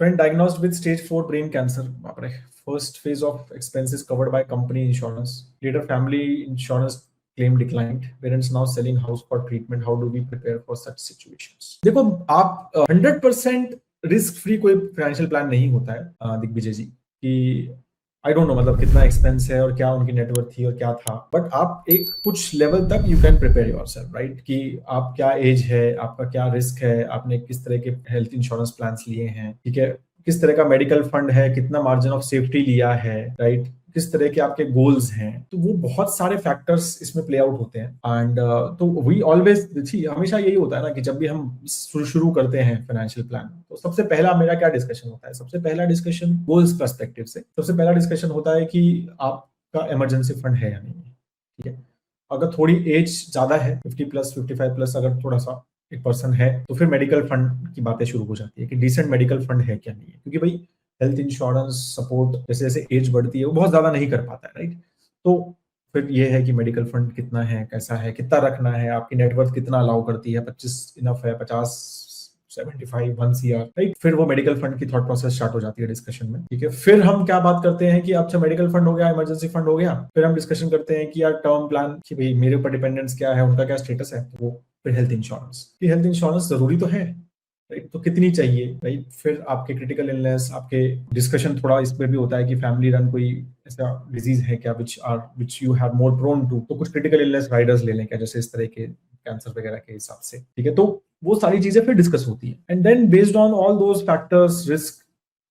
Friend diagnosed with stage 4 brain cancer. बाप रे. First phase of expenses covered by company insurance. Later, family insurance claim declined. Parents now selling house for treatment. How do we prepare for such situations? देखो, आप 100% risk free कोई financial plan नहीं होता है दिग्विजय जी, कि I don't know मतलब कितना expense है और क्या उनकी नेटवर्थ थी और क्या था, बट आप एक कुछ लेवल तक you can prepare yourself, right? कि आप क्या एज है, आपका क्या रिस्क है, आपने किस तरह के हेल्थ इंश्योरेंस प्लान्स लिए हैं, ठीक है, किस तरह का मेडिकल फंड है, कितना मार्जिन ऑफ सेफ्टी लिया है, राइट, किस तरह के आपके गोल्स हैं, तो वो बहुत सारे फैक्टर्स इसमें प्ले आउट होते हैं. एंड तो वी ऑलवेज, हमेशा यही होता है ना कि जब भी हम शुरू करते हैं फाइनेंशियल प्लान, तो सबसे पहला मेरा क्या डिस्कशन होता है? सबसे पहला डिस्कशन गोल्स पर्सपेक्टिव से, सबसे पहला डिस्कशन होता है कि आपका इमरजेंसी फंड है या नहीं है. ठीक है, अगर थोड़ी एज ज्यादा है, 50+, 55+, अगर थोड़ा सा एक पर्सन है, तो फिर मेडिकल फंड की बातें शुरू हो जाती है कि डिसेंट मेडिकल फंड है क्या नहीं है, क्योंकि भाई हेल्थ इंश्योरेंस सपोर्ट जैसे जैसे एज बढ़ती है वो बहुत ज्यादा नहीं कर पाता है, राइट? तो फिर ये है कि मेडिकल फंड कितना है, कैसा है, कितना रखना है, आपकी नेटवर्थ कितना अलाउ करती है, 25 इनफ है, 50, 75, 1 CR, राइट? फिर वो मेडिकल फंड की थॉट प्रोसेस स्टार्ट हो जाती है डिस्कशन में. ठीक है, फिर हम क्या बात करते हैं कि अच्छा मेडिकल फंड हो गया, इमरजेंसी फंड हो गया, फिर हम डिस्कशन करते हैं कि यार टर्म प्लान, कि भाई मेरे ऊपर डिपेंडेंस क्या है, उनका क्या स्टेटस है, तो वो फिर हेल्थ इंश्योरेंस. हेल्थ इंश्योरेंस जरूरी तो है, राइट? तो कितनी चाहिए, राइट? फिर आपके क्रिटिकल इलनेस, आपके डिस्कशन थोड़ा इस पे भी होता है कि फैमिली रन कोई ऐसा डिजीज है क्या which you have more prone to, तो कुछ क्रिटिकल इलनेस राइडर्स ले लें क्या, जैसे इस तरह के कैंसर वगैरह के हिसाब से. ठीक है, तो वो सारी चीजें फिर डिस्कस होती है. And then based on all those factors, risk,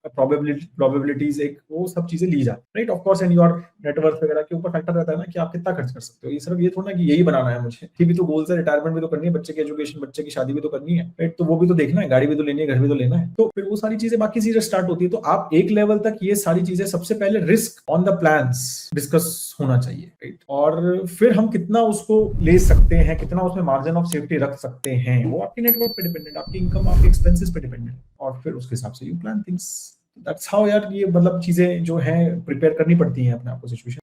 probabilities, एक वो सब चीजें ली जाती है, right? Of course, and your net worth वगैरह के ऊपर फैक्टर रहता है ना कि आप कितना खर्च कर सकते हो. ये सिर्फ ये थोड़ा ना कि यही बनाना है मुझे, ये भी तो गोल्स है, रिटायरमेंट भी तो करनी है, बच्चे की एजुकेशन, बच्चे की शादी भी तो करनी है, राइट? तो वो भी तो देखना है, गाड़ी भी तो लेनी है, घर भी तो लेना है, तो फिर वो सारी चीजें बाकी चीजें स्टार्ट होती है. तो आप एक लेवल तक ये सारी चीजें, सबसे पहले risk on the plans discuss होना चाहिए, राइट? और फिर हम कितना उसको ले सकते हैं, कितना उसमें मार्जिन ऑफ सेफ्टी रख सकते हैं, वो आपकी नेटवर्क पे डिपेंडेंट, आपकी इनकम, आपके एक्सपेंसेस पे डिपेंडेंट, और फिर उसके हिसाब से you plan things. That's how यार, ये मतलब चीजें जो हैं प्रिपेयर करनी पड़ती हैं अपने आप को सिचुएशन